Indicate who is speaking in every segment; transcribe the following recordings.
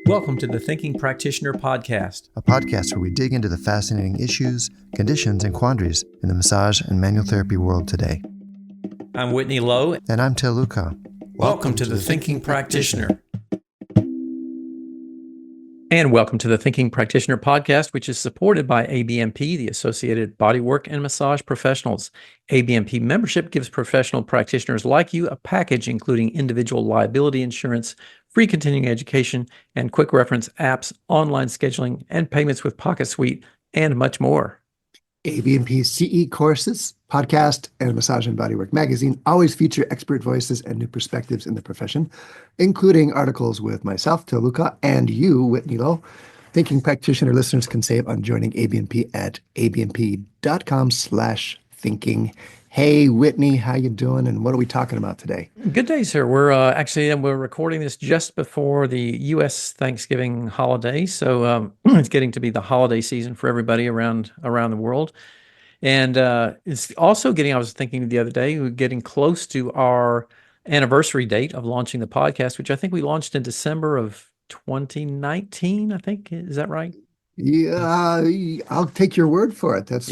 Speaker 1: Welcome to the Thinking Practitioner podcast,
Speaker 2: a podcast where we dig into the fascinating issues, conditions, and quandaries in the massage and manual therapy world today.
Speaker 1: I'm Whitney Lowe.
Speaker 2: And I'm Til Luchau.
Speaker 1: Welcome to the Thinking Practitioner. And welcome to the Thinking Practitioner podcast, which is supported by ABMP, the Associated Bodywork and Massage Professionals. ABMP membership gives professional practitioners like you a package including individual liability insurance, free continuing education, and quick reference apps, online scheduling, and payments with Pocket Suite, and much more.
Speaker 3: ABMP CE courses, podcast, and Massage and Bodywork magazine always feature expert voices and new perspectives in the profession, including articles with myself, Til Luchau, and you, Whitney Lowe. Thinking Practitioner listeners can save on joining ABMP at abmp.com/thinking. Hey, Whitney, how you doing? And what are we talking about today?
Speaker 1: Good day, sir. We're recording this just before the U.S. Thanksgiving holiday, so it's getting to be the holiday season for everybody around the world, and it's also getting. I was thinking the other day, we're getting close to our anniversary date of launching the podcast, which I think we launched in December of 2019. I think, is that right?
Speaker 3: Yeah, I'll take your word for it. That's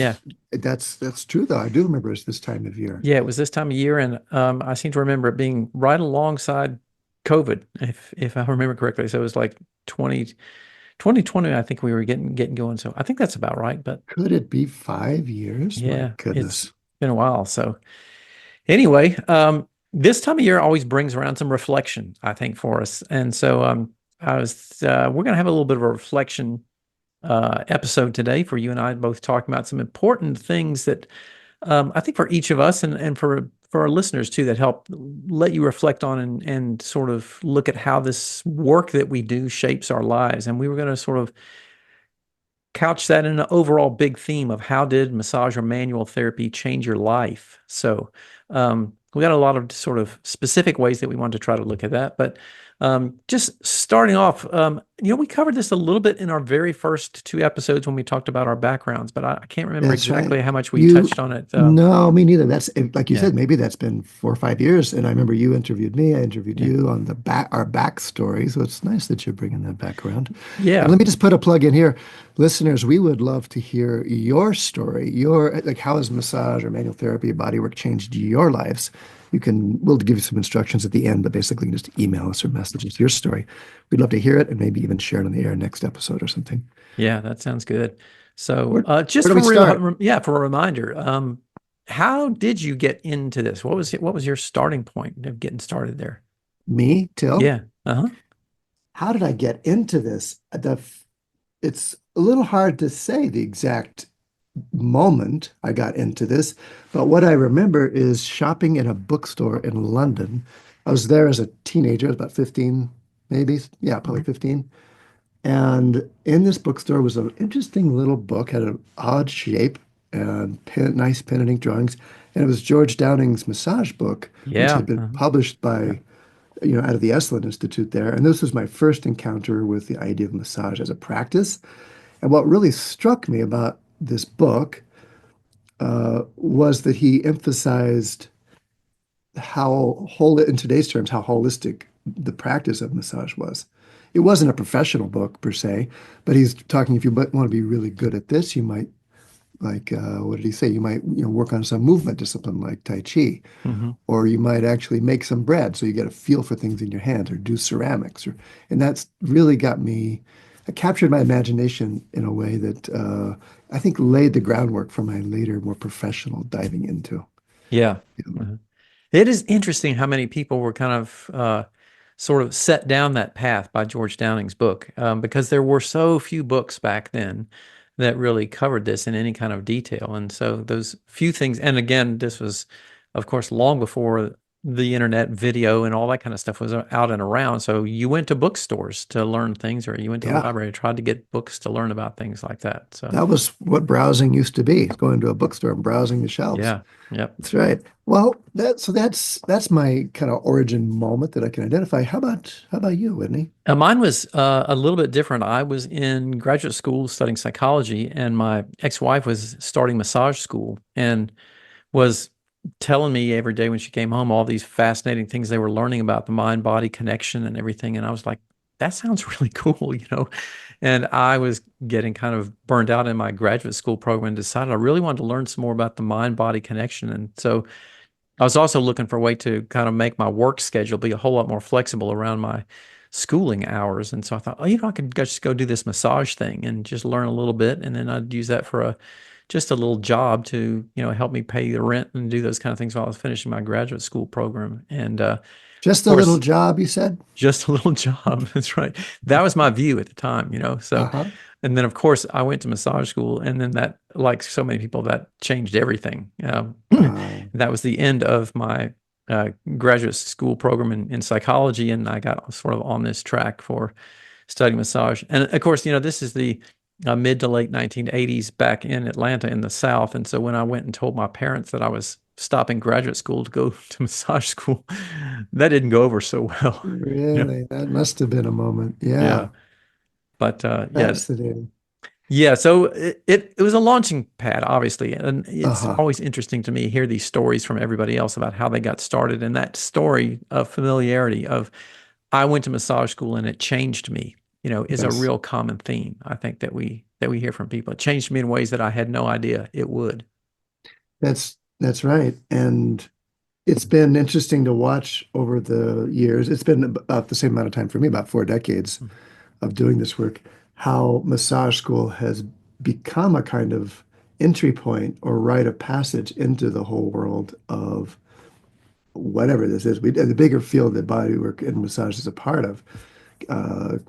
Speaker 3: true, though. I do remember it's this time of year.
Speaker 1: Yeah, it was this time of year, and I seem to remember it being right alongside COVID, if I remember correctly. So it was like 2020, I think we were getting going. So I think that's about right. But
Speaker 3: could it be 5 years?
Speaker 1: Yeah,
Speaker 3: my goodness,
Speaker 1: it's been a while. So anyway, this time of year always brings around some reflection, I think, for us. And so we're going to have a little bit of a reflection episode today for you and I, both talking about some important things that I think for each of us and for our listeners too, that help let you reflect on and sort of look at how this work that we do shapes our lives. And we were going to sort of couch that in an overall big theme of how did massage or manual therapy change your life? So we got a lot of sort of specific ways that we want to try to look at that, but just starting off, we covered this a little bit in our very first two episodes when we talked about our backgrounds, but I can't remember exactly how much we touched on it.
Speaker 3: No, me neither. That's like you said, maybe that's been 4 or 5 years. And I remember you interviewed me, I interviewed you on our backstory. So it's nice that you're bringing that back around.
Speaker 1: Yeah.
Speaker 3: And let me just put a plug in here. Listeners, we would love to hear your story, how has massage or manual therapy or bodywork changed your lives? We'll give you some instructions at the end, but basically just email us or message us your story. We'd love to hear it and maybe even share it on the air next episode or something.
Speaker 1: Yeah, that sounds good. So
Speaker 3: just for
Speaker 1: a reminder, how did you get into this? What was your starting point of getting started there?
Speaker 3: Me, Til?
Speaker 1: Yeah. Uh-huh.
Speaker 3: How did I get into this? It's a little hard to say the exact moment I got into this, but what I remember is shopping in a bookstore in London. I was there as a teenager, about 15, maybe. Yeah, probably 15. And in this bookstore was an interesting little book, had an odd shape and nice pen and ink drawings. And it was George Downing's massage book, which had been published by, out of the Esalen Institute there. And this was my first encounter with the idea of massage as a practice. And what really struck me about this book was that he emphasized in today's terms, how holistic the practice of massage was. It wasn't a professional book per se, but he's talking, if you want to be really good at this, you might, what did he say? You might work on some movement discipline like Tai Chi, or you might actually make some bread so you get a feel for things in your hands, or do ceramics. And that's really it captured my imagination in a way that I think laid the groundwork for my later, more professional diving into.
Speaker 1: Yeah. It is interesting how many people were kind of sort of set down that path by George Downing's book, because there were so few books back then that really covered this in any kind of detail. And so those few things, and again, this was, of course, long before the internet, video, and all that kind of stuff was out and around. So you went to bookstores to learn things, or you went to the library, tried to get books to learn about things like that. So
Speaker 3: that was what browsing used to be, going to a bookstore and browsing the shelves.
Speaker 1: Yeah. Yep.
Speaker 3: That's right. Well, that's my kind of origin moment that I can identify. How about you, Whitney?
Speaker 1: Mine was a little bit different. I was in graduate school studying psychology, and my ex-wife was starting massage school and was telling me every day when she came home all these fascinating things they were learning about the mind-body connection and everything. And I was like, that sounds really cool, And I was getting kind of burned out in my graduate school program and decided I really wanted to learn some more about the mind-body connection. And so I was also looking for a way to kind of make my work schedule be a whole lot more flexible around my schooling hours. And so I thought, I could just go do this massage thing and just learn a little bit, and then I'd use that for just a little job to, help me pay the rent and do those kind of things while I was finishing my graduate school program. And of
Speaker 3: Just a little
Speaker 1: course,
Speaker 3: job, you said?
Speaker 1: just a little job. That's right. That was my view at the time. So,
Speaker 3: Uh-huh.
Speaker 1: and then of course I went to massage school, and then that, like so many people, that changed everything. That was the end of my graduate school program in psychology, and I got sort of on this track for studying massage. And of course, this is the mid to late 1980s back in Atlanta in the South. And so when I went and told my parents that I was stopping graduate school to go to massage school, that didn't go over so well. You know,
Speaker 3: Really? That must have been a moment.
Speaker 1: yeah.
Speaker 3: Yeah.
Speaker 1: But yeah,
Speaker 3: Fascinating.
Speaker 1: yeah. So it was a launching pad, obviously, and it's
Speaker 3: Uh-huh.
Speaker 1: always interesting to me to hear these stories from everybody else about how they got started, and that story of familiarity of I went to massage school and it changed me, is a
Speaker 3: Yes.
Speaker 1: real common theme. I think that we hear from people. It changed me in ways that I had no idea it would.
Speaker 3: That's right. And it's been interesting to watch over the years. It's been about the same amount of time for me, about 4 decades of doing this work, how massage school has become a kind of entry point or rite of passage into the whole world of whatever this is. The bigger field that bodywork and massage is a part of,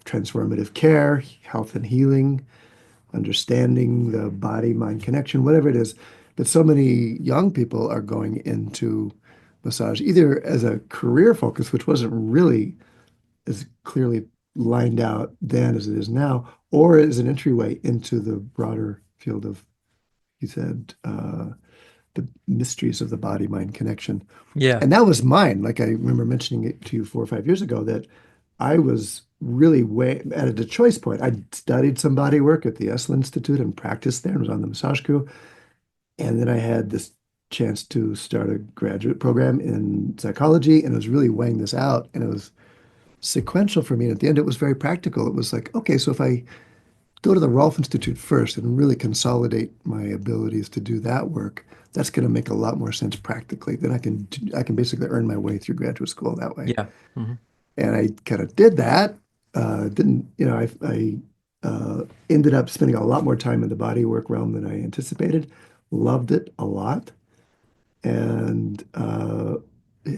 Speaker 3: transformative care, health and healing, understanding the body-mind connection, whatever it is. But so many young people are going into massage either as a career focus, which wasn't really as clearly lined out then as it is now, or as an entryway into the broader field of, you said, the mysteries of the body-mind connection.
Speaker 1: Yeah.
Speaker 3: And that was mine. Like I remember mentioning it to you 4 or 5 years ago that I was really way at a choice point. I studied some body work at the Esalen Institute and practiced there and was on the massage crew. And then I had this chance to start a graduate program in psychology, and I was really weighing this out. And it was sequential for me. And at the end, it was very practical. It was like, okay, so if I go to the Rolf Institute first and really consolidate my abilities to do that work, that's going to make a lot more sense practically. Then I can basically earn my way through graduate school that way.
Speaker 1: Yeah. Hmm.
Speaker 3: And I kind of did that. Didn't, I ended up spending a lot more time in the body work realm than I anticipated. Loved it a lot, and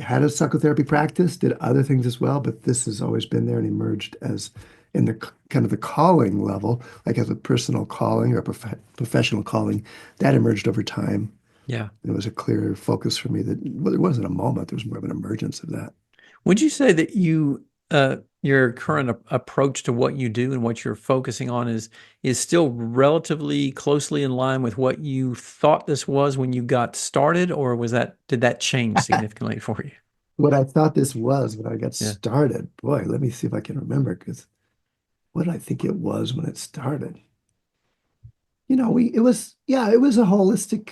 Speaker 3: had a psychotherapy practice. Did other things as well, but this has always been there and emerged as in the kind of the calling level, like as a personal calling or a professional calling. That emerged over time.
Speaker 1: Yeah.
Speaker 3: It was a clear focus for me that well, it wasn't a moment. There was more of an emergence of that.
Speaker 1: Would you say that your current approach to what you do and what you're focusing on is still relatively closely in line with what you thought this was when you got started, or did that change significantly for you?
Speaker 3: What I thought this was when I got
Speaker 1: Yeah.
Speaker 3: started. Boy, let me see if I can remember because what did I think it was when it started? It was a holistic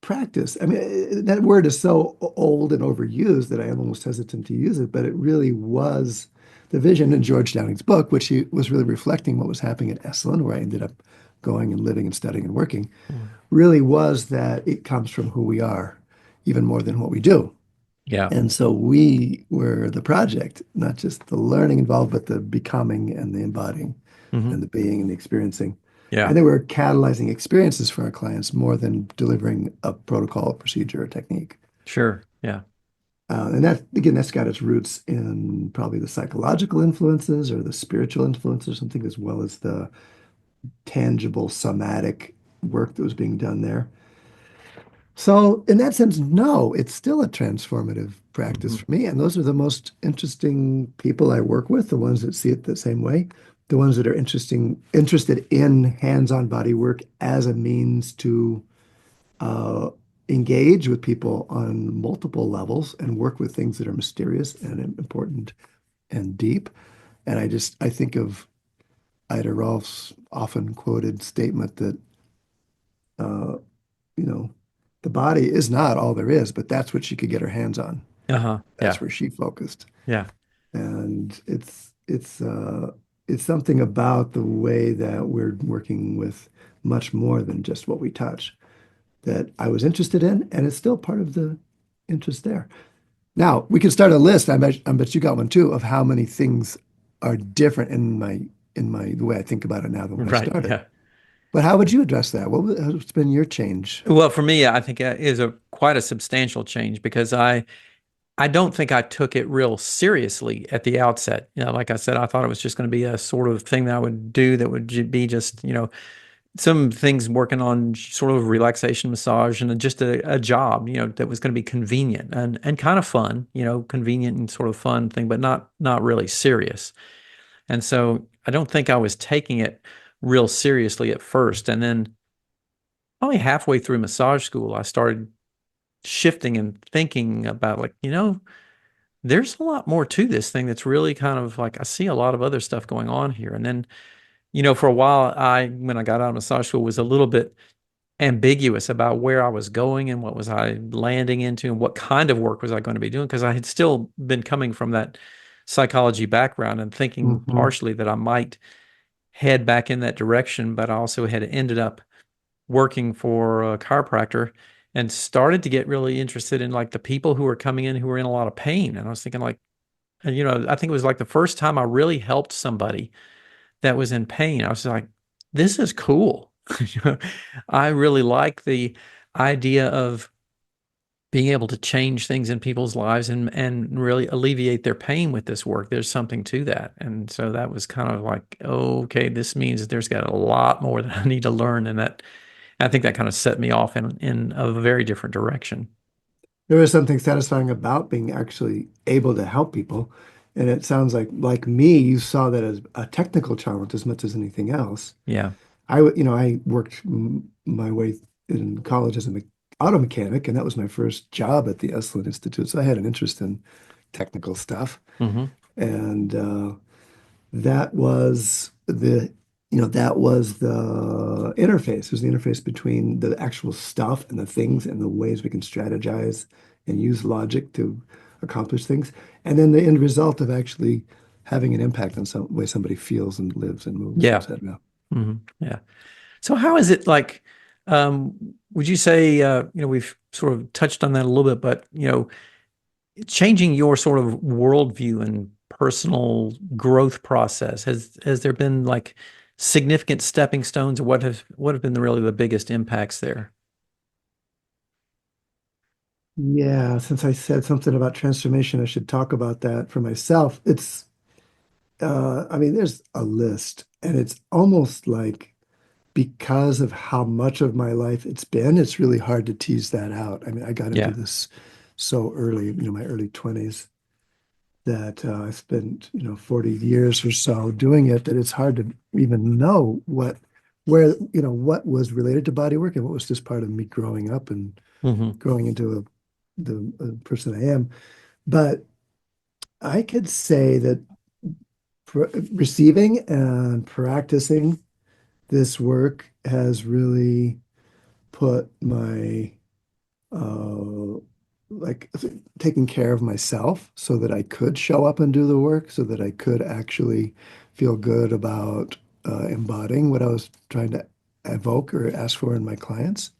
Speaker 3: practice. I mean, that word is so old and overused that I am almost hesitant to use it, but it really was the vision in George Downing's book, which he was really reflecting what was happening at Esalen, where I ended up going and living and studying and working,
Speaker 1: Mm.
Speaker 3: really was that it comes from who we are, even more than what we do.
Speaker 1: Yeah.
Speaker 3: And so we were the project, not just the learning involved, but the becoming and the embodying
Speaker 1: Hmm.
Speaker 3: and the being and the experiencing.
Speaker 1: Yeah.
Speaker 3: And then we're catalyzing experiences for our clients more than delivering a protocol, procedure, or technique.
Speaker 1: Sure. Yeah.
Speaker 3: And that, again, that's got its roots in probably the psychological influences or the spiritual influences or something, as well as the tangible somatic work that was being done there. So, in that sense, no, it's still a transformative practice
Speaker 1: Hmm.
Speaker 3: for me. And those are the most interesting people I work with, the ones that see it the same way, the ones that are interested in hands-on body work as a means to uh, engage with people on multiple levels and work with things that are mysterious and important and deep. And I think of Ida Rolf's often quoted statement that, uh, you know, the body is not all there is, but that's what she could get her hands on.
Speaker 1: Uh-huh.
Speaker 3: That's
Speaker 1: Yeah.
Speaker 3: where she focused.
Speaker 1: Yeah.
Speaker 3: And it's it's something about the way that we're working with much more than just what we touch that I was interested in, and it's still part of the interest there. Now we can start a list. I bet you got one too of how many things are different in my the way I think about it now than when I
Speaker 1: Right.
Speaker 3: started.
Speaker 1: Yeah.
Speaker 3: But how would you address that? What's been your change?
Speaker 1: Well, for me, I think it is a quite a substantial change because I don't think I took it real seriously at the outset. You know, like I said, I thought it was just going to be a sort of thing that I would do that would be just, some things working on sort of relaxation massage and just a job, that was going to be convenient and kind of fun, convenient and sort of fun thing, but not really serious. And so I don't think I was taking it real seriously at first. And then probably halfway through massage school, I started shifting and thinking about like, there's a lot more to this thing that's really kind of like I see a lot of other stuff going on here. And then, for a while, when I got out of massage school, was a little bit ambiguous about where I was going and what was I landing into and what kind of work was I going to be doing because I had still been coming from that psychology background and thinking
Speaker 3: Hmm.
Speaker 1: partially that I might head back in that direction, but I also had ended up working for a chiropractor and started to get really interested in like the people who were coming in who were in a lot of pain. And I was thinking like, and, I think it was like the first time I really helped somebody that was in pain. I was like, this is cool. You know, I really like the idea of being able to change things in people's lives and really alleviate their pain with this work. There's something to that. And so that was kind of like, okay, this means that there's got a lot more that I need to learn. And that I think that kind of set me off in a very different direction.
Speaker 3: There is something satisfying about being actually able to help people. And it sounds like me, you saw that as a technical challenge as much as anything else.
Speaker 1: Yeah.
Speaker 3: I worked my way in college as an auto mechanic, and that was my first job at the Esalen Institute. So I had an interest in technical stuff.
Speaker 1: Hmm.
Speaker 3: And that was the interface. It was the interface between the actual stuff and the things and the ways we can strategize and use logic to accomplish things. And then the end result of actually having an impact on some way somebody feels and lives and moves,
Speaker 1: Yeah.
Speaker 3: etc.
Speaker 1: Yeah. So how is it like, would you say, we've sort of touched on that a little bit, but, changing your sort of worldview and personal growth process, has there been like significant stepping stones or what have been really the biggest impacts there?
Speaker 3: Yeah, since I said something about transformation, I should talk about that for myself. I mean, there's a list, and it's almost like because of how much of my life it's been, it's really hard to tease that out. I mean, I got into
Speaker 1: Yeah.
Speaker 3: this so early, my early 20s, that I spent, 40 years or so doing it, that it's hard to even know what was related to body work and what was just part of me growing up and
Speaker 1: Hmm.
Speaker 3: growing into the person I am. But I could say that receiving and practicing this work has really put my uh like taking care of myself so that I could show up and do the work so that I could actually feel good about embodying what I was trying to evoke or ask for in my clients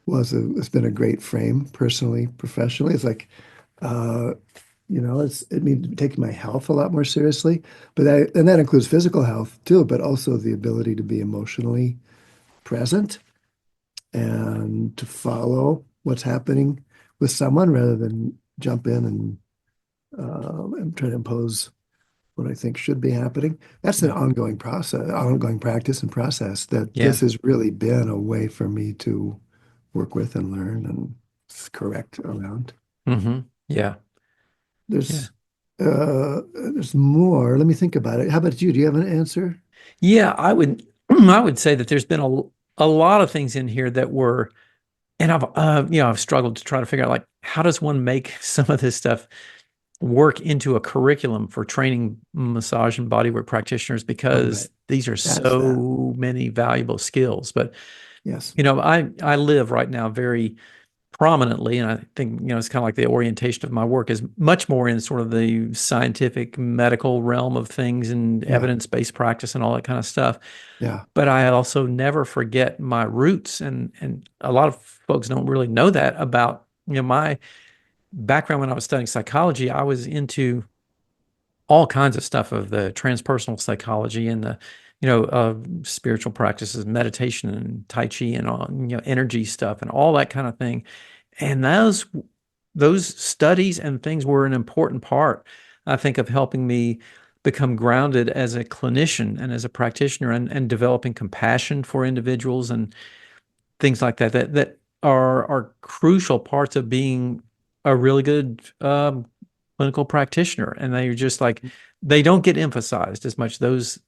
Speaker 3: it's been a great frame personally, professionally. It's like uh it means taking my health a lot more seriously, and that includes physical health too, but also the ability to be emotionally present and to follow what's happening with someone rather than jump in and try to impose what I think should be happening. That's an
Speaker 1: Yeah.
Speaker 3: ongoing process, ongoing practice and process that
Speaker 1: Yeah.
Speaker 3: this has really been a way for me to work with and learn and correct around.
Speaker 1: Yeah. Yeah.
Speaker 3: There's there's more. Let me think about it. How about you? Do you have an answer?
Speaker 1: Yeah, I would I would say that there's been a lot of things in here that were and I've struggled to try to figure out like how does one make some of this stuff work into a curriculum for training massage and bodywork practitioners
Speaker 3: Oh, right.
Speaker 1: because these are
Speaker 3: That's that.
Speaker 1: so many valuable skills. But
Speaker 3: Yes.
Speaker 1: I live right now very prominently, and I think, it's kind of like the orientation of my work is much more in sort of the scientific medical realm of things and
Speaker 3: Yeah.
Speaker 1: evidence-based practice and all that kind of stuff.
Speaker 3: Yeah.
Speaker 1: But I also never forget my roots, and a lot of folks don't really know that about, my background. When I was studying psychology, I was into all kinds of stuff of the transpersonal psychology and the, spiritual practices, meditation and Tai Chi and all, energy stuff and all that kind of thing. And those studies and things were an important part, I think, of helping me become grounded as a clinician and as a practitioner, and developing compassion for individuals and things like that are crucial parts of being a really good clinical practitioner. And they're just like, they don't get emphasized as much, those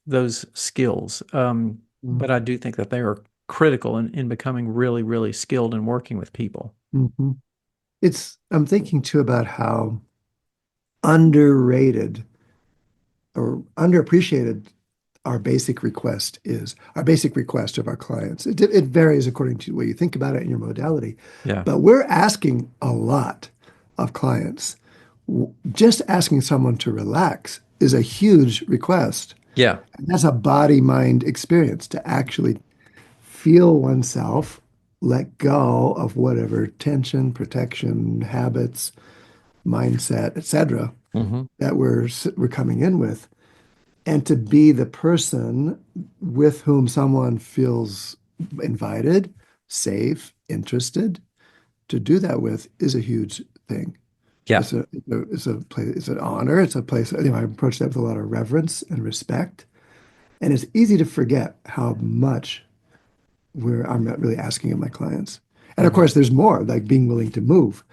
Speaker 1: skills. But I do think that they are critical in becoming really, really skilled in working with people.
Speaker 3: Mm-hmm. I'm thinking too about how underrated or underappreciated our basic request of our clients. It varies according to the way you think about it and your modality,
Speaker 1: Yeah.
Speaker 3: but we're asking a lot of clients. Just asking someone to relax is a huge request.
Speaker 1: Yeah.
Speaker 3: And that's a body-mind experience to actually feel oneself, let go of whatever tension, protection, habits, mindset, etc.,
Speaker 1: Mm-hmm.
Speaker 3: that we're coming in with, and to be the person with whom someone feels invited, safe, interested to do that with is a huge thing.
Speaker 1: Yeah.
Speaker 3: It's a place, it's an honor. It's a place, I approach that with a lot of reverence and respect. And it's easy to forget how much I'm not really asking of my clients. And of
Speaker 1: Mm-hmm.
Speaker 3: course, there's more, like being willing to move,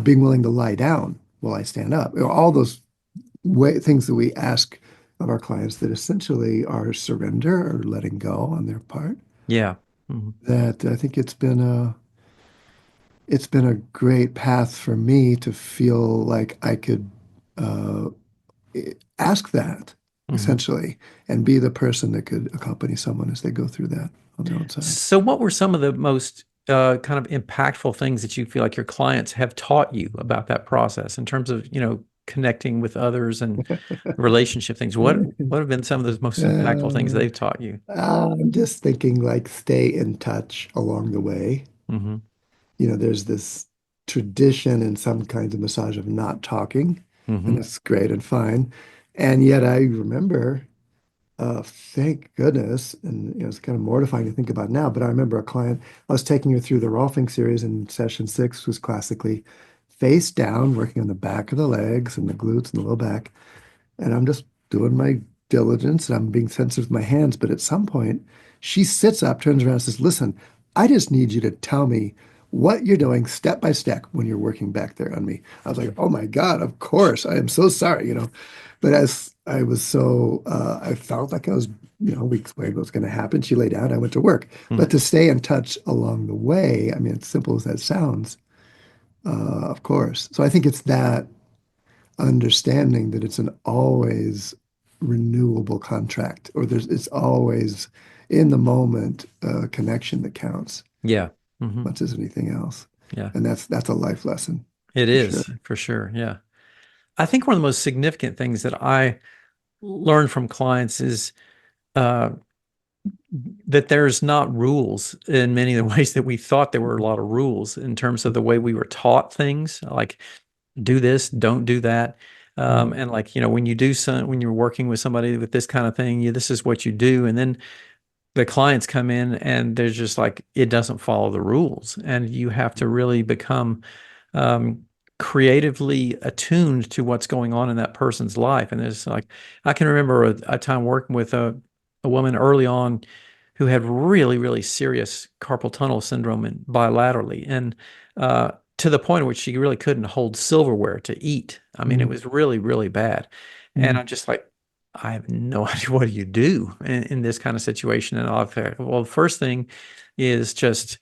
Speaker 3: being willing to lie down while I stand up. All those things that we ask of our clients that essentially are surrender or letting go on their part.
Speaker 1: Yeah. Mm-hmm.
Speaker 3: That I think it's been a great path for me to feel like I could uh, ask that
Speaker 1: Mm-hmm.
Speaker 3: essentially and be the person that could accompany someone as they go through that on their own side.
Speaker 1: So what were some of the most kind of impactful things that you feel like your clients have taught you about that process in terms of, connecting with others and relationship things? What have been some of those most impactful things
Speaker 3: Uh,
Speaker 1: they've taught you?
Speaker 3: I'm just thinking like stay in touch along the way.
Speaker 1: Mm-hmm.
Speaker 3: There's this tradition in some kinds of massage of not talking,
Speaker 1: Mm-hmm.
Speaker 3: and that's great and fine. And yet I remember, thank goodness, and it's kind of mortifying to think about now, but I remember a client, I was taking her through the Rolfing series, and session 6 was classically face down, working on the back of the legs and the glutes and the low back. And I'm just doing my diligence and I'm being sensitive with my hands. But at some point, she sits up, turns around and says, listen, I just need you to tell me what you're doing step by step when you're working back there on me. I was like, oh my God, of course. I am so sorry. But as I was I felt like we explained what was going to happen. She lay down, I went to work. But to stay in touch along the way, I mean, as simple as that sounds, of course. So I think it's that understanding that it's an always renewable contract, or it's always in the moment connection that counts
Speaker 1: Yeah. Mm-hmm.
Speaker 3: much as anything else.
Speaker 1: Yeah.
Speaker 3: And that's a life lesson
Speaker 1: It
Speaker 3: for sure.
Speaker 1: is for sure. Yeah. I think one of the most significant things that I learned from clients is uh, that there's not rules in many of the ways that we thought there were a lot of rules in terms of the way we were taught things, like do this, don't do that. And like, when when you're working with somebody with this kind of thing, this is what you do. And then the clients come in and they're just like, it doesn't follow the rules. And you have to really become um, creatively attuned to what's going on in that person's life. And it's like, I can remember a time working with a woman early on who had really, really serious carpal tunnel syndrome and bilaterally. And to the point at which she really couldn't hold silverware to eat. I mean, it was really, really bad. And I'm just like, I have no idea what do you do in this kind of situation. And I'll say, well, the first thing is just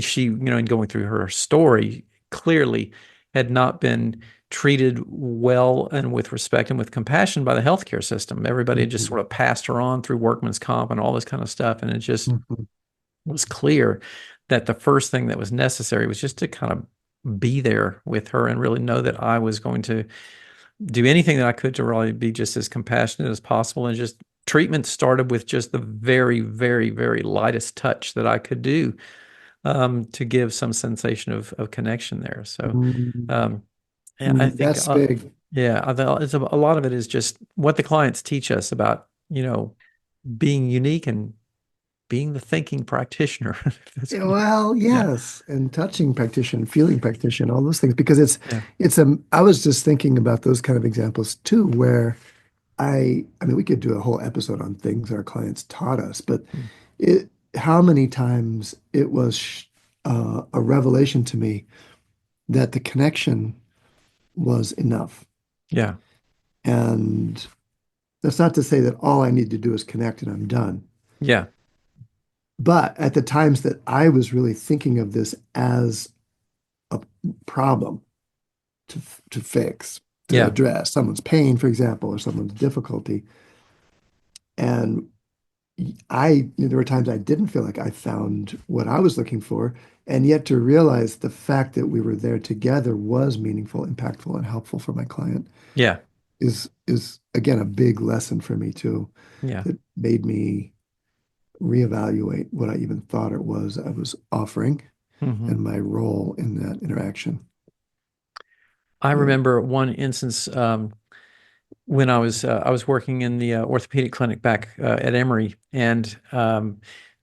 Speaker 1: she, in going through her story, clearly had not been treated well and with respect and with compassion by the healthcare system. Everybody had just sort of passed her on through workman's comp and all this kind of stuff. And it just was clear that the first thing that was necessary was just to kind of be there with her and really know that I was going to do anything that I could to really be just as compassionate as possible. And just treatment started with just the very, very, very lightest touch that I could do to give some sensation of connection there. So,
Speaker 3: Mm,
Speaker 1: and I think,
Speaker 3: that's big.
Speaker 1: yeah, it's a lot of it is just what the clients teach us about, being unique and being the thinking practitioner. That's
Speaker 3: Yeah,
Speaker 1: what
Speaker 3: well,
Speaker 1: yeah,
Speaker 3: yes, and touching practitioner, feeling practitioner, all those things, because
Speaker 1: yeah,
Speaker 3: I was just thinking about those kind of examples too, where I mean, we could do a whole episode on things our clients taught us, but
Speaker 1: mm,
Speaker 3: how many times it was a revelation to me that the connection was enough.
Speaker 1: yeah,
Speaker 3: And that's not to say that all I need to do is connect and I'm done.
Speaker 1: yeah,
Speaker 3: But at the times that I was really thinking of this as a problem to fix, to
Speaker 1: yeah,
Speaker 3: address someone's pain, for example, or someone's difficulty, and there were times I didn't feel like I found what I was looking for, and yet to realize the fact that we were there together was meaningful, impactful, and helpful for my client
Speaker 1: yeah,
Speaker 3: is again a big lesson for me too,
Speaker 1: yeah.
Speaker 3: that made me reevaluate what I even thought it was I was offering
Speaker 1: Hmm.
Speaker 3: and my role in that interaction.
Speaker 1: I
Speaker 3: Yeah,
Speaker 1: remember one instance when I was working in the orthopedic clinic back at Emory, and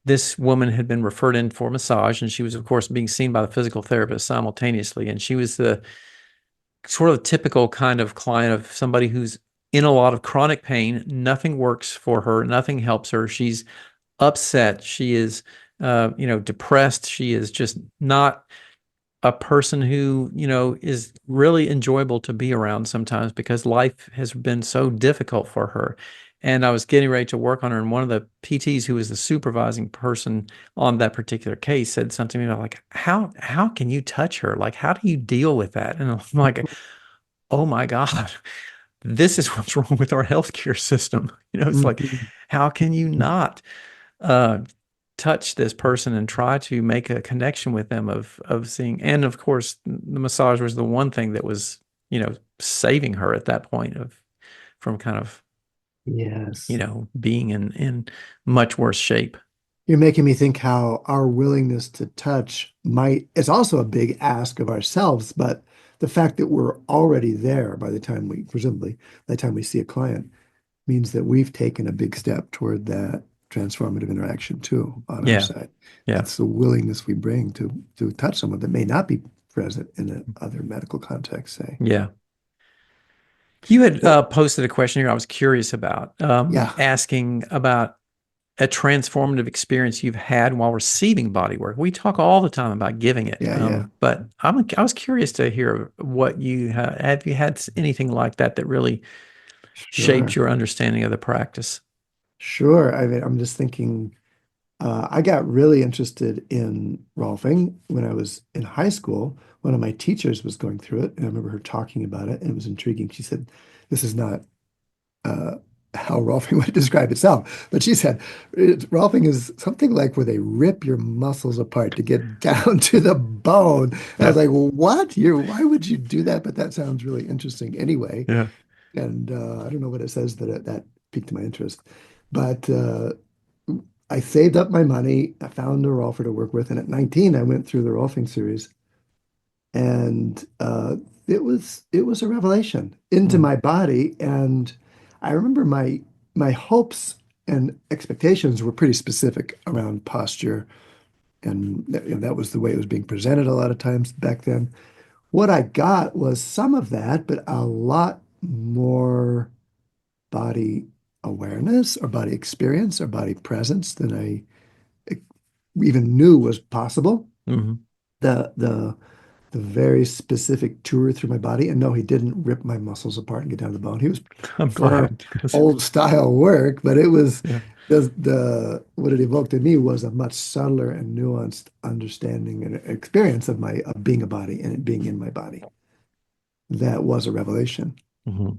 Speaker 1: this woman had been referred in for massage, and she was, of course, being seen by the physical therapist simultaneously, and she was the sort of typical kind of client of somebody who's in a lot of chronic pain. Nothing works for her. Nothing helps her. She's upset. She is, depressed. She is just not a person who, is really enjoyable to be around sometimes because life has been so difficult for her. And I was getting ready to work on her, and one of the PTs who was the supervising person on that particular case said something to me about like, how can you touch her? Like, how do you deal with that? And I'm like, oh my God, this is what's wrong with our healthcare system. It's like,
Speaker 3: Mhm.
Speaker 1: how can you not uh, touch this person and try to make a connection with them of seeing? And of course, the massage was the one thing that was, saving her at that point of from kind of,
Speaker 3: Yes.
Speaker 1: being in much worse shape.
Speaker 3: You're making me think how our willingness to touch might, it's also a big ask of ourselves, but the fact that we're already there by the time presumably, by the time we see a client, means that we've taken a big step toward that transformative interaction too on our
Speaker 1: Yeah,
Speaker 3: side.
Speaker 1: yeah,
Speaker 3: It's the willingness we bring to touch someone that may not be present in other medical contexts, say.
Speaker 1: yeah. You had
Speaker 3: Well,
Speaker 1: posted a question here I was curious about,
Speaker 3: yeah,
Speaker 1: asking about a transformative experience you've had while receiving body work. We talk all the time about giving it,
Speaker 3: yeah.
Speaker 1: but I was curious to hear what you have you had anything like that that really shaped
Speaker 3: Sure.
Speaker 1: your understanding of the practice?
Speaker 3: Sure. I mean, I'm just thinking, I got really interested in Rolfing when I was in high school. One of my teachers was going through it, and I remember her talking about it, and it was intriguing. She said, "This is not uh, how Rolfing would describe itself," but she said, "Rolfing is something like where they rip your muscles apart to get down to the bone." And I was
Speaker 1: Yeah,
Speaker 3: like, "Well, what? Why would you do that?" But that sounds really interesting anyway.
Speaker 1: yeah,
Speaker 3: And I don't know what it says that piqued my interest, but I saved up my money. I found a Rolfer to work with, and at 19, I went through the Rolfing series, and it was a revelation into
Speaker 1: mm,
Speaker 3: my body. And I remember my hopes and expectations were pretty specific around posture, and that was the way it was being presented a lot of times back then. What I got was some of that, but a lot more body awareness or body experience or body presence than I even knew was possible.
Speaker 1: mhm.
Speaker 3: The very specific tour through my body. And no, he didn't rip my muscles apart and get down to the bone. He was
Speaker 1: I'm
Speaker 3: firm,
Speaker 1: glad because
Speaker 3: old style work, but it was
Speaker 1: yeah,
Speaker 3: the what it evoked in me was a much subtler and nuanced understanding and experience of being a body and it being in my body. That was a revelation.
Speaker 1: mhm.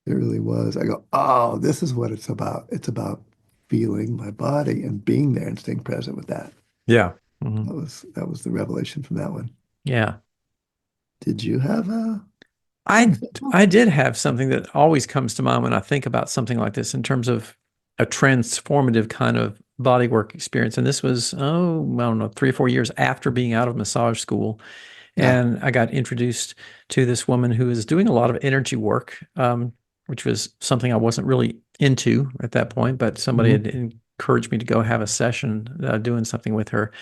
Speaker 3: It really was. I go, oh, this is what it's about. It's about feeling my body and being there and staying present with that.
Speaker 1: Yeah. Mhm.
Speaker 3: That was the revelation from that one.
Speaker 1: Yeah.
Speaker 3: Did you have a
Speaker 1: I
Speaker 3: example?
Speaker 1: I did have something that always comes to mind when I think about something like this in terms of a transformative kind of bodywork experience. And this was, oh, I don't know, 3 or 4 years after being out of massage school.
Speaker 3: Yeah.
Speaker 1: And I got introduced to this woman who was doing a lot of energy work, which was something I wasn't really into at that point, but somebody
Speaker 3: Mhm.
Speaker 1: had encouraged me to go have a session doing something with her.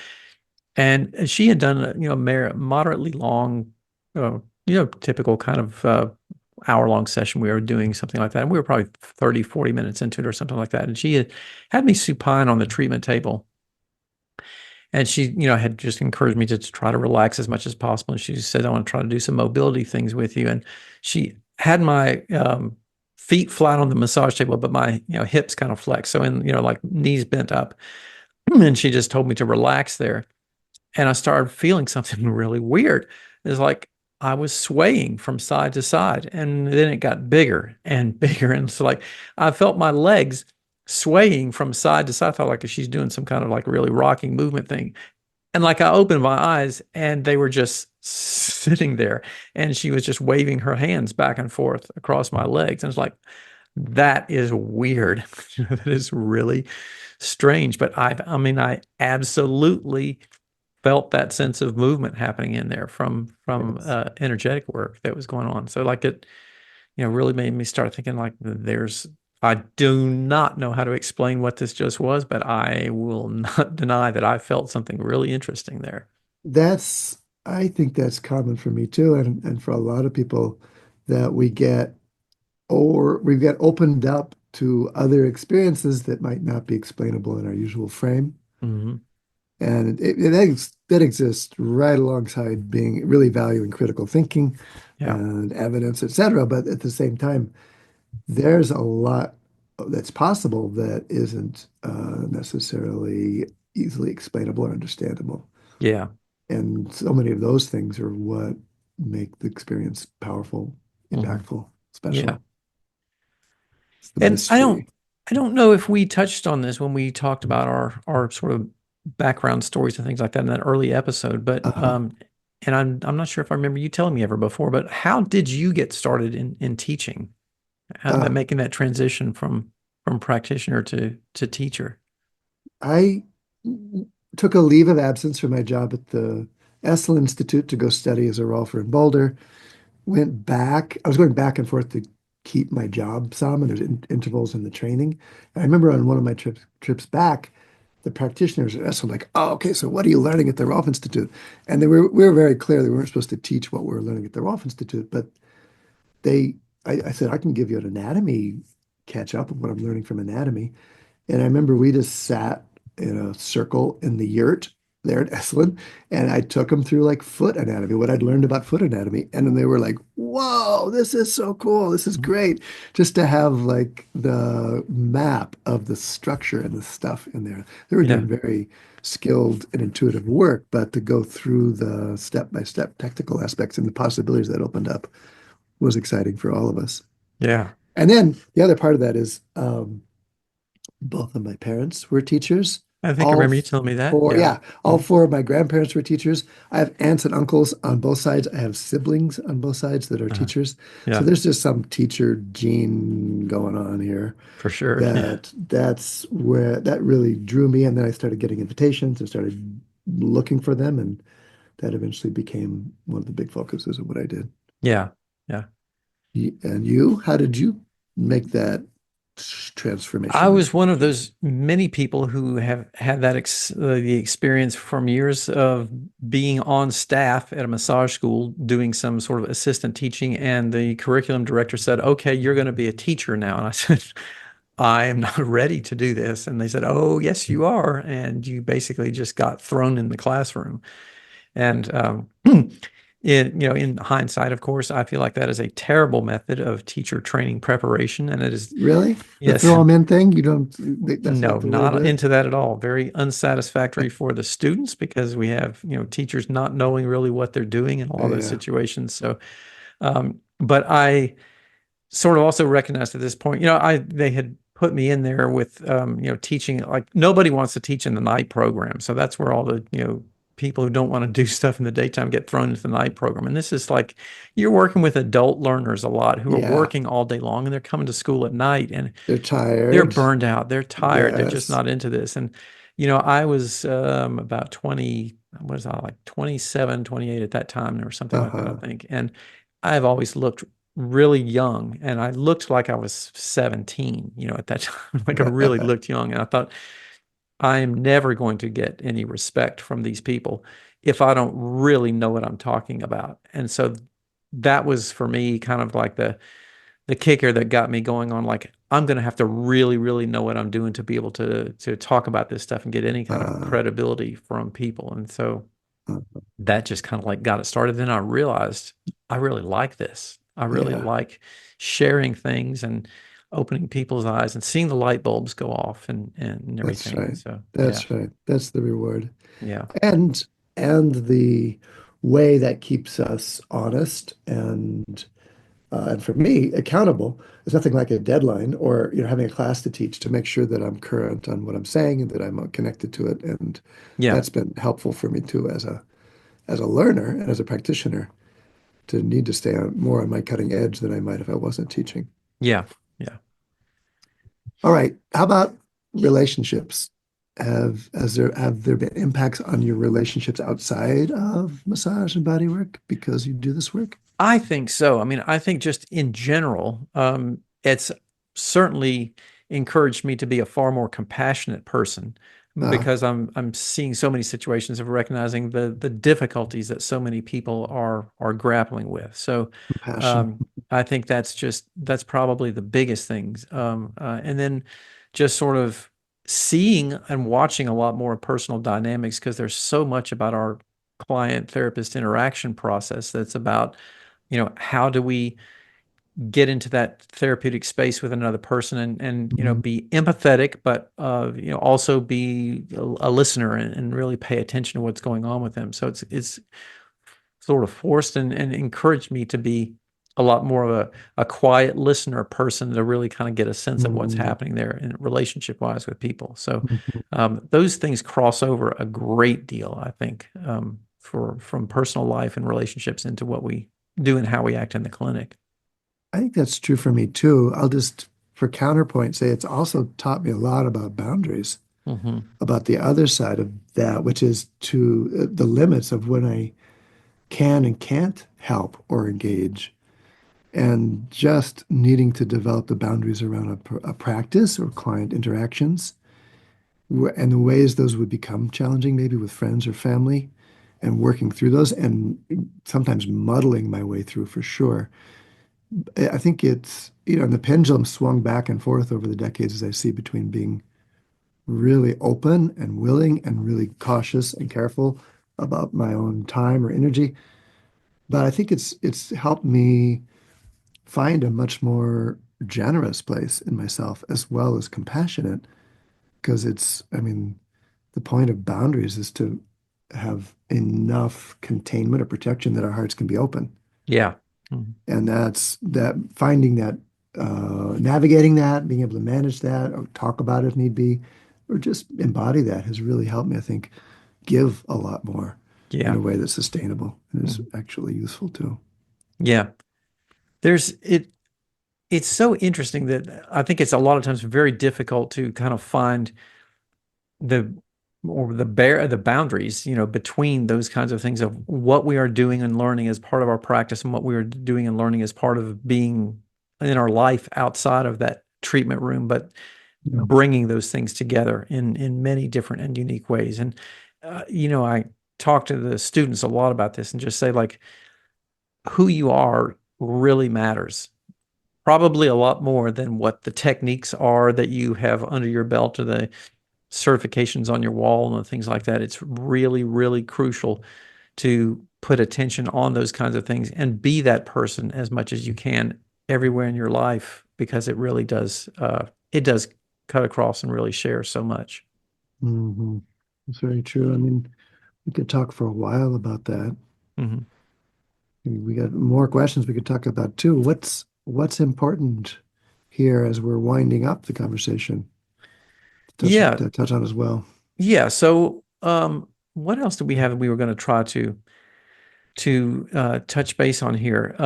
Speaker 1: And she had done, moderately long, typical kind of hour-long session. We were doing something like that. And we were probably 30, 40 minutes into it or something like that. And she had me supine on the treatment table. And she, had just encouraged me to try to relax as much as possible. And she said, I want to try to do some mobility things with you. And she had my feet flat on the massage table, but my, hips kind of flexed. So like knees bent up. And she just told me to relax there. And I started feeling something really weird. It's like I was swaying from side to side, and then it got bigger and bigger. And so, like, I felt my legs swaying from side to side. I felt like she's doing some kind of like really rocking movement thing. And like I opened my eyes, and they were just sitting there, and she was just waving her hands back and forth across my legs. And it's like, that is weird. That is really strange. But I absolutely felt that sense of movement happening in there from
Speaker 3: Yes.
Speaker 1: energetic work that was going on. So like it, really made me start thinking like I do not know how to explain what this just was, but I will not deny that I felt something really interesting there.
Speaker 3: That's, I think that's common for me too, and for a lot of people that we get opened up to other experiences that might not be explainable in our usual frame.
Speaker 1: Hmm.
Speaker 3: And that exists right alongside being really valuing critical thinking
Speaker 1: Yeah.
Speaker 3: and evidence, etc. But at the same time, there's a lot that's possible that isn't necessarily easily explainable or understandable.
Speaker 1: Yeah.
Speaker 3: And so many of those things are what make the experience powerful,
Speaker 1: Hmm.
Speaker 3: impactful,
Speaker 1: Yeah.
Speaker 3: special. It's the
Speaker 1: And
Speaker 3: mystery.
Speaker 1: I don't know if we touched on this when we talked about our sort of background stories and things like that in that early episode, but
Speaker 3: Uh,
Speaker 1: and I'm not sure if I remember you telling me ever before, but how did you get started in teaching? That
Speaker 3: uh,
Speaker 1: making that transition from practitioner to teacher?
Speaker 3: I took a leave of absence from my job at the Essel Institute to go study as a rolfer in Boulder. Went back. I was going back and forth to keep my job some, and there's intervals in the training. And I remember on one of my trips back, the practitioners at Essel were like, "Oh, okay, so what are you learning at the Rolf Institute?" And we were very clear that we weren't supposed to teach what we were learning at the Rolf Institute, but they, I said, I can give you an anatomy catch up of what I'm learning from anatomy. And I remember we just sat in a circle in the yurt there at Esalen, and I took them through like foot anatomy, what I'd learned about foot anatomy. And then they were like, whoa, this is so cool. This is
Speaker 1: Mhm.
Speaker 3: great. Just to have like the map of the structure and the stuff in there. They were
Speaker 1: Yeah.
Speaker 3: doing very skilled and intuitive work, but to go through the step-by-step technical aspects and the possibilities that opened up was exciting for all of us.
Speaker 1: Yeah.
Speaker 3: And then the other part of that is both of my parents were teachers.
Speaker 1: I think I
Speaker 3: All
Speaker 1: remember you telling me that.
Speaker 3: four,
Speaker 1: Yeah.
Speaker 3: yeah, all
Speaker 1: Mhm.
Speaker 3: four of my grandparents were teachers. I have aunts and uncles on both sides. I have siblings on both sides that are
Speaker 1: Uh,
Speaker 3: teachers. So
Speaker 1: yeah,
Speaker 3: there's just some teacher gene going on here
Speaker 1: for sure. Yeah.
Speaker 3: that's where that really drew me. And then I started getting invitations and started looking for them. And that eventually became one of the big focuses of what I did.
Speaker 1: Yeah. Yeah.
Speaker 3: And you, how did you make that
Speaker 1: I
Speaker 3: transformation?
Speaker 1: was one of those many people who have had that the experience from years of being on staff at a massage school doing some sort of assistant teaching, and the curriculum director said, "Okay, you're going to be a teacher now." And I said, "I am not ready to do this." And they said, "Oh, yes, you are." And you basically just got thrown in the classroom. And in hindsight, of course, I feel like that is a terrible method of teacher training preparation, and it is,
Speaker 3: Really? The
Speaker 1: yes.
Speaker 3: throw them in thing? You don't, that's
Speaker 1: No,
Speaker 3: not the way to
Speaker 1: not
Speaker 3: do it?
Speaker 1: into that at all. Very unsatisfactory for the students because we have, teachers not knowing really what they're doing in a lot of those
Speaker 3: Yeah.
Speaker 1: situations. So, but I sort of also recognized at this point, I they had put me in there with, teaching. Like nobody wants to teach in the night program. So that's where all the, people who don't want to do stuff in the daytime get thrown into the night program. And this is like, you're working with adult learners a lot who are
Speaker 3: Yeah.
Speaker 1: working all day long and they're coming to school at night and
Speaker 3: They're
Speaker 1: they're
Speaker 3: tired.
Speaker 1: burned out. They're tired. They're just
Speaker 3: Yes.
Speaker 1: not into this. And, I was about 20, what was I, like 27, 28 at that time or something like that, I
Speaker 3: Uh-huh.
Speaker 1: think. And I've always looked really young and I looked like I was 17, at that time. Like I really looked young. And I thought, I am never going to get any respect from these people if I don't really know what I'm talking about. And so that was for me kind of like the kicker that got me going on, like I'm going to have to really, really know what I'm doing to be able to talk about this stuff and get any kind of
Speaker 3: Uh,
Speaker 1: credibility from people. And so
Speaker 3: uh,
Speaker 1: that just kind of like got it started. Then I realized I really like this. I really
Speaker 3: yeah,
Speaker 1: like sharing things and opening people's eyes and seeing the light bulbs go off and
Speaker 3: that's
Speaker 1: everything.
Speaker 3: right.
Speaker 1: So yeah,
Speaker 3: That's right. That's the reward.
Speaker 1: yeah,
Speaker 3: And and the way that keeps us honest and for me, accountable. There's nothing like a deadline or having a class to teach to make sure that I'm current on what I'm saying and that I'm connected to it. And
Speaker 1: yeah,
Speaker 3: that's been helpful for me too as a learner and as a practitioner to need to stay more on my cutting edge than I might if I wasn't teaching.
Speaker 1: yeah, yeah.
Speaker 3: All right. How about relationships? Have there been impacts on your relationships outside of massage and body work because you do this work?
Speaker 1: I think so. I mean, I think just in general, it's certainly encouraged me to be a far more compassionate person
Speaker 3: Uh,
Speaker 1: because I'm seeing so many situations of recognizing the difficulties that so many people are grappling with. So
Speaker 3: Compassion.
Speaker 1: um, I think that's probably the biggest things. And then just sort of seeing and watching a lot more personal dynamics because there's so much about our client therapist interaction process that's about how do we get into that therapeutic space with another person and
Speaker 3: Mhm.
Speaker 1: be empathetic, but also be a listener and really pay attention to what's going on with them. So it's sort of forced and encouraged me to be a lot more of a quiet listener person to really kind of get a sense of what's
Speaker 3: Mhm.
Speaker 1: happening there in relationship wise with people. So
Speaker 3: Mhm.
Speaker 1: those things cross over a great deal, I think, from personal life and relationships into what we do and how we act in the clinic.
Speaker 3: I think that's true for me too. I'll just, for counterpoint, say it's also taught me a lot about boundaries,
Speaker 1: Hmm.
Speaker 3: about the other side of that, which is to the limits of when I can and can't help or engage, and just needing to develop the boundaries around a practice or client interactions, and the ways those would become challenging, maybe with friends or family, and working through those, and sometimes muddling my way through for sure. I think and the pendulum swung back and forth over the decades as I see between being really open and willing and really cautious and careful about my own time or energy. But I think it's helped me find a much more generous place in myself as well as compassionate because I mean, the point of boundaries is to have enough containment or protection that our hearts can be open.
Speaker 1: Yeah. Mhm.
Speaker 3: And that's that finding that, navigating that, being able to manage that, or talk about it if need be, or just embody that has really helped me, I think, give a lot more in
Speaker 1: Yeah.
Speaker 3: a way that's sustainable and is
Speaker 1: Mhm.
Speaker 3: actually useful too.
Speaker 1: Yeah. There's it. It's so interesting that I think it's a lot of times very difficult to kind of find the the boundaries, between those kinds of things of what we are doing and learning as part of our practice and what we are doing and learning as part of being in our life outside of that treatment room, but
Speaker 3: Yeah.
Speaker 1: bringing those things together in many different and unique ways. And I talk to the students a lot about this and just say like who you are really matters. Probably a lot more than what the techniques are that you have under your belt or the certifications on your wall and things like that. It's really, really crucial to put attention on those kinds of things and be that person as much as you can everywhere in your life because it does cut across and really share so much.
Speaker 3: Hmm. It's very true. I mean, we could talk for a while about that.
Speaker 1: Hmm.
Speaker 3: We got more questions we could talk about too. What's important here as we're winding up the conversation
Speaker 1: Yeah.
Speaker 3: to touch on as well.
Speaker 1: Yeah. So, what else do we have we were going to try to touch base on here?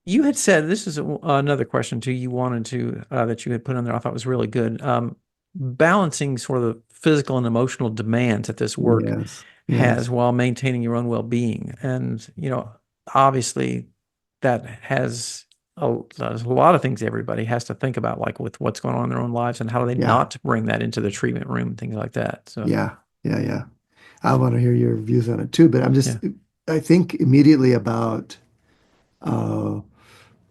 Speaker 1: You had said this is another question too. You wanted to that you had put in there. I thought was really good. Balancing sort of the physical and emotional demands that this work
Speaker 3: Yes,
Speaker 1: has
Speaker 3: yes,
Speaker 1: while maintaining your own well-being, and obviously that has there's a lot of things everybody has to think about, like with what's going on in their own lives and how do they
Speaker 3: yeah,
Speaker 1: not bring that into the treatment room and things like that. So
Speaker 3: yeah, yeah. I want to hear your views on it too, but
Speaker 1: yeah.
Speaker 3: I think immediately about uh,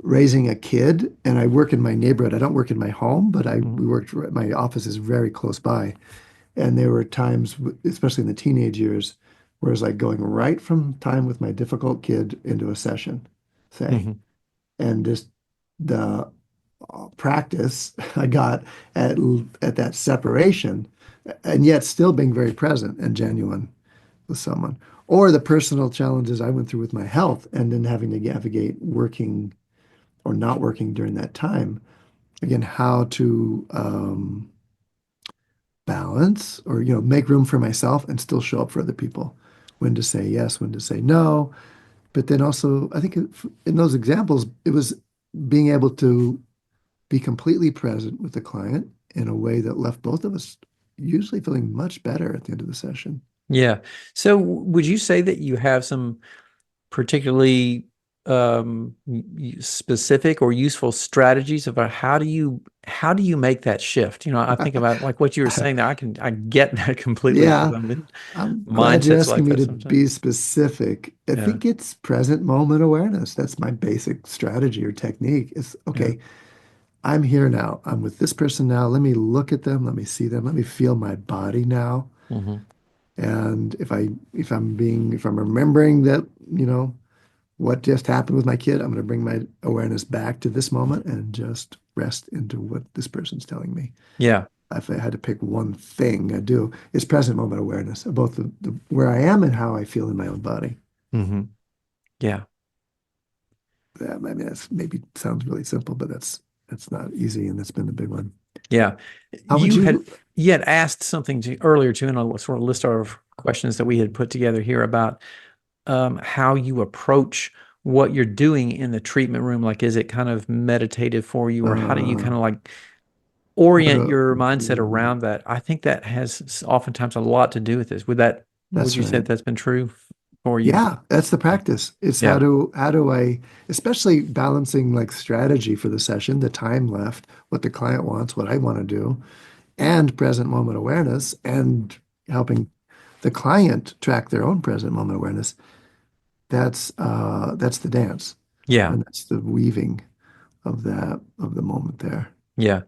Speaker 3: raising a kid, and I work in my neighborhood. I don't work in my home, but
Speaker 1: Mhm.
Speaker 3: we worked, my office is very close by. And there were times, especially in the teenage years, where it was like going right from time with my difficult kid into a session, say,
Speaker 1: Mhm.
Speaker 3: and just the practice I got at that separation, and yet still being very present and genuine with someone, or the personal challenges I went through with my health, and then having to navigate working or not working during that time. Again, how to balance or make room for myself and still show up for other people. When to say yes, when to say no. But then also, I think in those examples, it was being able to be completely present with the client in a way that left both of us usually feeling much better at the end of the session.
Speaker 1: Yeah. So would you say that you have some particularly specific or useful strategies about how do you make that shift? I think about like what you were saying there. I get that completely because
Speaker 3: Yeah,
Speaker 1: I'm in
Speaker 3: I'm glad you're
Speaker 1: mindsets
Speaker 3: asking
Speaker 1: like
Speaker 3: me
Speaker 1: that
Speaker 3: to
Speaker 1: sometimes.
Speaker 3: be specific. I
Speaker 1: Yeah.
Speaker 3: think it's present moment awareness. That's my basic strategy or technique. It's
Speaker 1: Yeah.
Speaker 3: okay, I'm here now. I'm with this person now. Let me look at them. Let me see them. Let me feel my body now.
Speaker 1: Hmm.
Speaker 3: And if I'm remembering that, what just happened with my kid, I'm going to bring my awareness back to this moment and just rest into what this person's telling me.
Speaker 1: Yeah.
Speaker 3: If I had to pick one thing I do, it's present moment awareness of both where I am and how I feel in my own body.
Speaker 1: Hmm. Yeah.
Speaker 3: I mean, that's maybe sounds really simple, but that's not easy, and that's been the big one.
Speaker 1: Yeah.
Speaker 3: How would
Speaker 1: You had
Speaker 3: you?
Speaker 1: you had asked something earlier too in a sort of list of questions that we had put together here about how you approach what you're doing in the treatment room. Like, is it kind of meditative for you, or how do you kind
Speaker 3: Uh,
Speaker 1: of like
Speaker 3: what
Speaker 1: orient
Speaker 3: a,
Speaker 1: your mindset around that? I think that has oftentimes a lot to do with this. Would
Speaker 3: that's
Speaker 1: you say
Speaker 3: right.
Speaker 1: that that's been true for you?
Speaker 3: Yeah, that's the practice. It's
Speaker 1: Yeah.
Speaker 3: how do I, especially balancing like strategy for the session, the time left, what the client wants, what I want to do, and present moment awareness, and helping the client track their own present moment awareness. That's the dance,
Speaker 1: Yeah.
Speaker 3: and that's the weaving of the moment there.
Speaker 1: Yeah.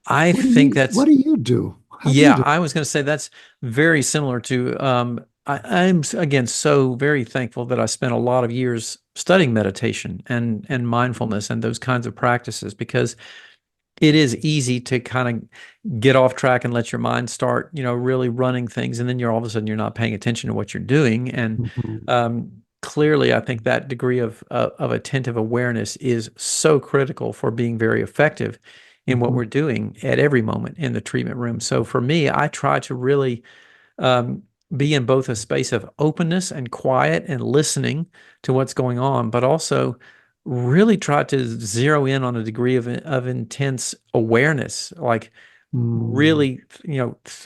Speaker 1: I think
Speaker 3: What
Speaker 1: that's
Speaker 3: do you do? How do you
Speaker 1: Yeah,
Speaker 3: do?
Speaker 1: I was going to say that's very similar to I'm again so very thankful that I spent a lot of years studying meditation and mindfulness and those kinds of practices, because it is easy to kind of get off track and let your mind start, really running things, and then you're all of a sudden you're not paying attention to what you're doing. And
Speaker 3: Mhm.
Speaker 1: clearly, I think that degree of attentive awareness is so critical for being very effective in what
Speaker 3: Mhm.
Speaker 1: we're doing at every moment in the treatment room. So for me, I try to really um, be in both a space of openness and quiet and listening to what's going on, but also really try to zero in on a degree of intense awareness, like
Speaker 3: Mm.
Speaker 1: really,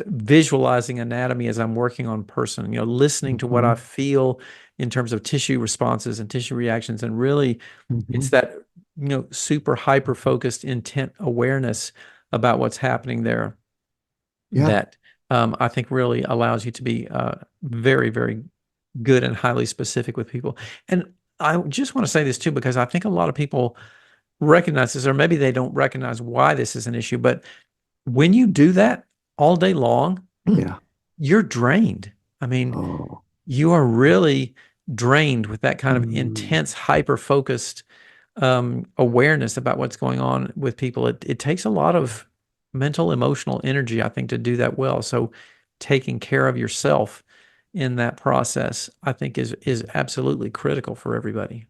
Speaker 1: visualizing anatomy as I'm working on person, listening to what I
Speaker 3: Mhm.
Speaker 1: feel in terms of tissue responses and tissue reactions. And really, it's
Speaker 3: Mhm.
Speaker 1: that, super hyper focused intent awareness about what's happening there
Speaker 3: Yeah,
Speaker 1: that I think really allows you to be very, very good and highly specific with people. And I just want to say this too, because I think a lot of people recognize this, or maybe they don't recognize why this is an issue. But when you do that all day long,
Speaker 3: yeah.
Speaker 1: you're drained. I mean,
Speaker 3: Oh.
Speaker 1: you are really drained with that kind of
Speaker 3: Mm.
Speaker 1: intense, hyper focused awareness about what's going on with people. It takes a lot of mental, emotional energy, I think, to do that well. So taking care of yourself in that process, I think is absolutely critical for everybody.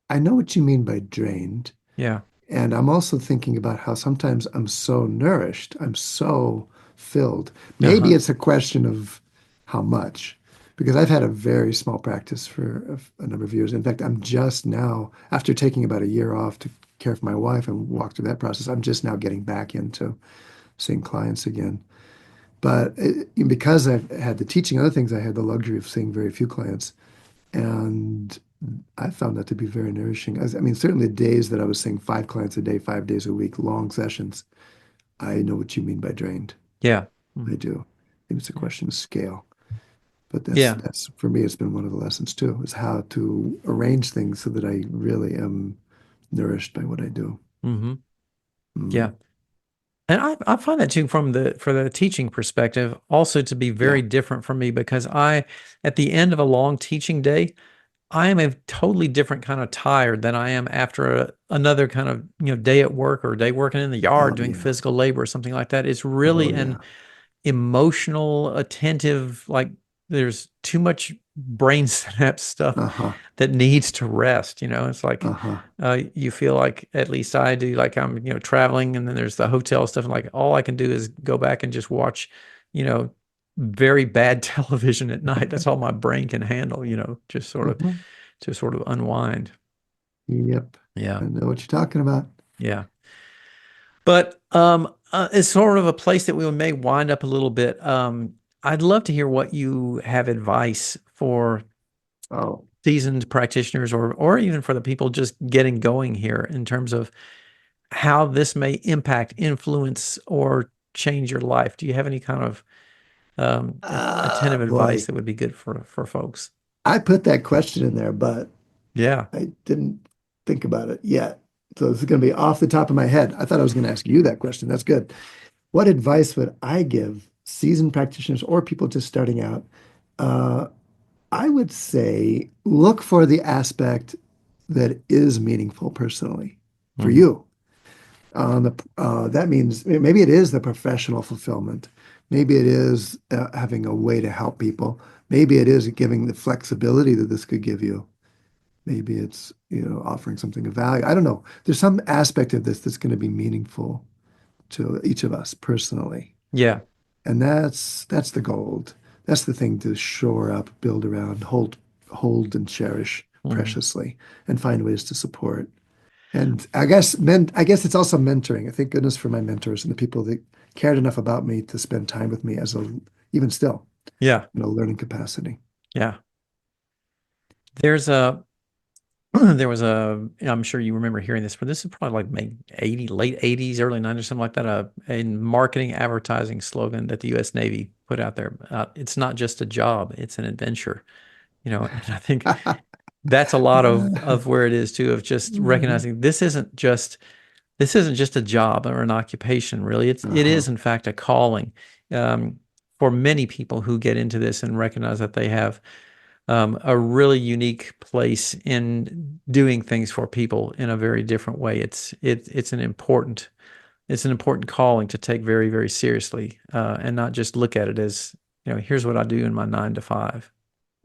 Speaker 3: I know what you mean by drained.
Speaker 1: Yeah.
Speaker 3: And I'm also thinking about how sometimes I'm so nourished, I'm so filled. Maybe
Speaker 1: Uh-huh.
Speaker 3: it's a question of how much, because I've had a very small practice for a number of years. In fact, I'm just now, after taking about a year off to care for my wife and walk through that process, I'm just now getting back into seeing clients again. But because I've had the teaching other things, I had the luxury of seeing very few clients. And I found that to be very nourishing. I mean, certainly days that I was seeing 5 clients a day, 5 days a week, long sessions, I know what you mean by drained.
Speaker 1: Yeah.
Speaker 3: I
Speaker 1: Mhm.
Speaker 3: do. Maybe it's a question of scale. But
Speaker 1: Yeah.
Speaker 3: that's for me, it's been one of the lessons too, is how to arrange things so that I really am nourished by what I do.
Speaker 1: Hmm. Yeah.
Speaker 3: Mm.
Speaker 1: And I find that too from for the teaching perspective also to be
Speaker 3: Yeah.
Speaker 1: very different from me because at the end of a long teaching day, I am a totally different kind of tired than I am after another kind of, day at work or day working in the yard
Speaker 3: Oh
Speaker 1: doing
Speaker 3: yeah.
Speaker 1: physical labor or something like that. It's
Speaker 3: Oh
Speaker 1: really an
Speaker 3: yeah.
Speaker 1: emotional, attentive, like there's too much brain synapse stuff
Speaker 3: Uh-huh.
Speaker 1: that needs to rest. It's like
Speaker 3: Uh-huh.
Speaker 1: you feel like, at least I do, like I'm, traveling and then there's the hotel stuff. And like all I can do is go back and just watch, you know, very bad television at night. That's all my brain can handle,
Speaker 3: Mhm.
Speaker 1: to sort of unwind.
Speaker 3: Yep.
Speaker 1: Yeah.
Speaker 3: I know what you're talking about.
Speaker 1: Yeah. But it's sort of a place that we may wind up a little bit. I'd love to hear what you have advice for
Speaker 3: Oh.
Speaker 1: seasoned practitioners or even for the people just getting going here in terms of how this may impact, influence, or change your life. Do you have any kind of attentive advice
Speaker 3: Boy,
Speaker 1: that would be good for folks?
Speaker 3: I put that question in there, but
Speaker 1: Yeah.
Speaker 3: I didn't think about it yet. So this is going to be off the top of my head. I thought I was going to ask you that question. That's good. What advice would I give seasoned practitioners or people just starting out? Uh, I would say look for the aspect that is meaningful personally for
Speaker 1: Hmm.
Speaker 3: you. That means maybe it is the professional fulfillment. Maybe it is having a way to help people. Maybe it is giving the flexibility that this could give you. Maybe it's, offering something of value. I don't know. There's some aspect of this that's going to be meaningful to each of us personally.
Speaker 1: Yeah.
Speaker 3: And that's the gold. That's the thing to shore up, build around, hold and cherish
Speaker 1: Hmm.
Speaker 3: preciously and find ways to support. And I guess it's also mentoring. Thank goodness for my mentors and the people that cared enough about me to spend time with me as even still,
Speaker 1: Yeah.
Speaker 3: learning capacity.
Speaker 1: Yeah. There's a there was I'm sure you remember hearing this, but this is probably like maybe late 80s, early 90s, something like that, a marketing advertising slogan that the US Navy put out there. It's not just a job, it's an adventure. And I think that's a lot of where it is too, of just
Speaker 3: Mhm.
Speaker 1: recognizing this isn't just a job or an occupation, really. It
Speaker 3: Uh-huh.
Speaker 1: is in fact a calling. For many people who get into this and recognize that they have a really unique place in doing things for people in a very different way. It's an important calling to take very, very seriously, and not just look at it as, here's what I do in my 9 to 5.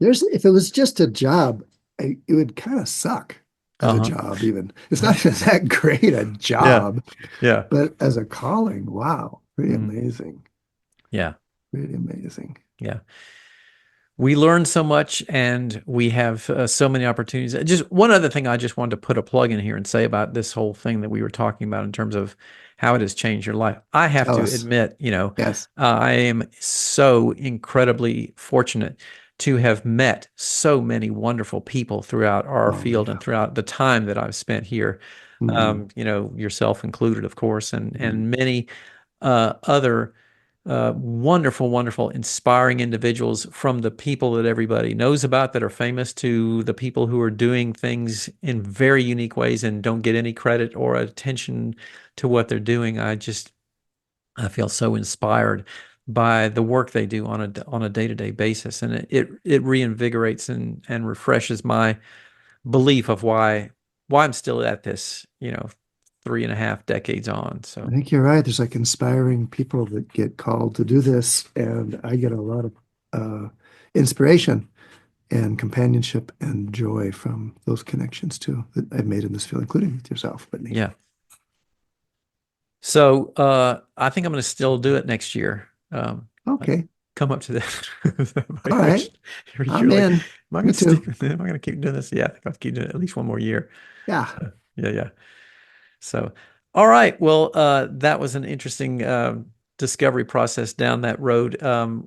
Speaker 3: If it was just a job, it would kind of suck as a
Speaker 1: Uh-huh.
Speaker 3: job, even. It's not even that great a
Speaker 1: Yeah.
Speaker 3: job,
Speaker 1: Yeah.
Speaker 3: but as a calling, wow, pretty
Speaker 1: Mhm.
Speaker 3: amazing.
Speaker 1: Yeah.
Speaker 3: Pretty amazing.
Speaker 1: Yeah. We learn so much and we have so many opportunities. Just one other thing I just wanted to put a plug in here and say about this whole thing that we were talking about in terms of how it has changed your life. I have
Speaker 3: Tell
Speaker 1: to
Speaker 3: us.
Speaker 1: admit,
Speaker 3: Yes.
Speaker 1: I am so incredibly fortunate to have met so many wonderful people throughout our
Speaker 3: Oh,
Speaker 1: field and
Speaker 3: yeah.
Speaker 1: throughout the time that I've spent here.
Speaker 3: Mhm.
Speaker 1: Yourself included, of course, and
Speaker 3: Mhm.
Speaker 1: many other wonderful, wonderful, inspiring individuals, from the people that everybody knows about that are famous to the people who are doing things in very unique ways and don't get any credit or attention to what they're doing. I feel so inspired by the work they do on a day-to-day basis, and it reinvigorates and refreshes my belief of why I'm still at this, 3.5 decades on.
Speaker 3: I
Speaker 1: So
Speaker 3: think you're right. There's like inspiring people that get called to do this, and I get a lot of uh, inspiration and companionship and joy from those connections too that I've made in this field, including with yourself, Whitney.
Speaker 1: yeah. So I think I'm going to still do it next year.
Speaker 3: Okay.
Speaker 1: Come up to that
Speaker 3: All right.
Speaker 1: evaluation.
Speaker 3: I'm
Speaker 1: You're like,
Speaker 3: in.
Speaker 1: am I going
Speaker 3: Me
Speaker 1: to stick
Speaker 3: too.
Speaker 1: with it? Am I going to keep doing this? Yeah, I think I'll keep doing it at least one more year.
Speaker 3: Yeah.
Speaker 1: Yeah, yeah. So, all right. Well, that was an interesting discovery process down that road.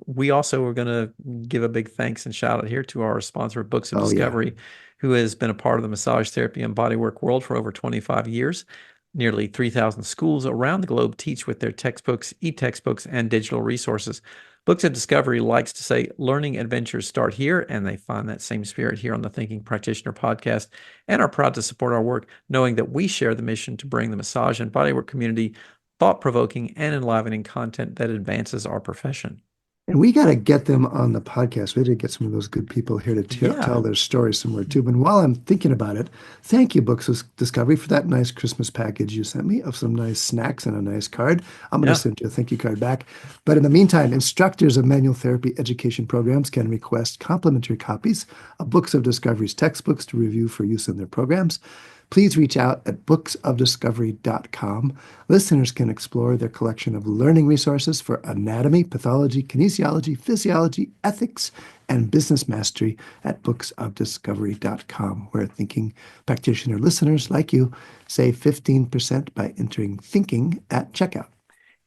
Speaker 1: We also are going to give a big thanks and shout out here to our sponsor, Books of
Speaker 3: Oh, yeah.
Speaker 1: Discovery, who has been a part of the massage therapy and bodywork world for over 25 years. Nearly 3,000 schools around the globe teach with their textbooks, e-textbooks, and digital resources. Books of Discovery likes to say learning adventures start here, and they find that same spirit here on the Thinking Practitioner podcast and are proud to support our work, knowing that we share the mission to bring the massage and bodywork community thought-provoking and enlivening content that advances our profession.
Speaker 3: And we got to get them on the podcast. We did get some of those good people here to tell
Speaker 1: Yeah.
Speaker 3: their stories somewhere too. But while I'm thinking about it, thank you, Books of Discovery, for that nice Christmas package you sent me of some nice snacks and a nice card. I'm going to
Speaker 1: Yeah.
Speaker 3: send you a thank you card back. But in the meantime, instructors of manual therapy education programs can request complimentary copies of Books of Discovery's textbooks to review for use in their programs. Please reach out at booksofdiscovery.com. Listeners can explore their collection of learning resources for anatomy, pathology, kinesiology, physiology, ethics, and business mastery at booksofdiscovery.com, where thinking practitioner listeners like you save 15% by entering thinking at checkout.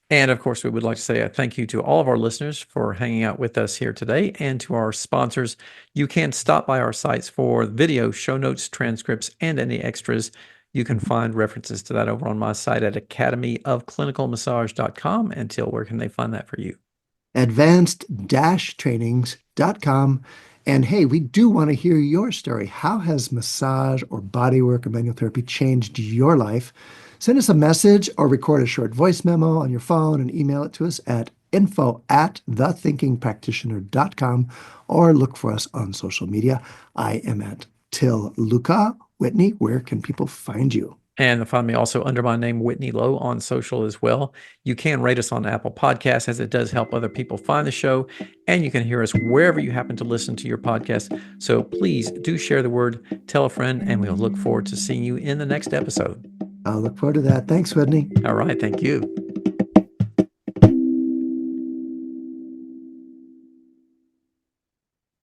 Speaker 1: And of course, we would like to say a thank you to all of our listeners for hanging out with us here today and to our sponsors. You can stop by our sites for video, show notes, transcripts, and any extras. You can find references to that over on my site at academyofclinicalmassage.com. And Til, where can they find that for you?
Speaker 3: Advanced-trainings.com. And hey, we do want to hear your story. How has massage or bodywork or manual therapy changed your life? Send us a message or record a short voice memo on your phone and email it to us at info@thethinkingpractitioner.com or look for us on social media. I am at Til Luchau. Whitney, where can people find you?
Speaker 1: And find me also under my name, Whitney Lowe, on social as well. You can rate us on Apple Podcasts, as it does help other people find the show. And you can hear us wherever you happen to listen to your podcast. So please do share the word, tell a friend, and we'll look forward to seeing you in the next episode.
Speaker 3: I'll look forward to that. Thanks, Whitney.
Speaker 1: All right. Thank you.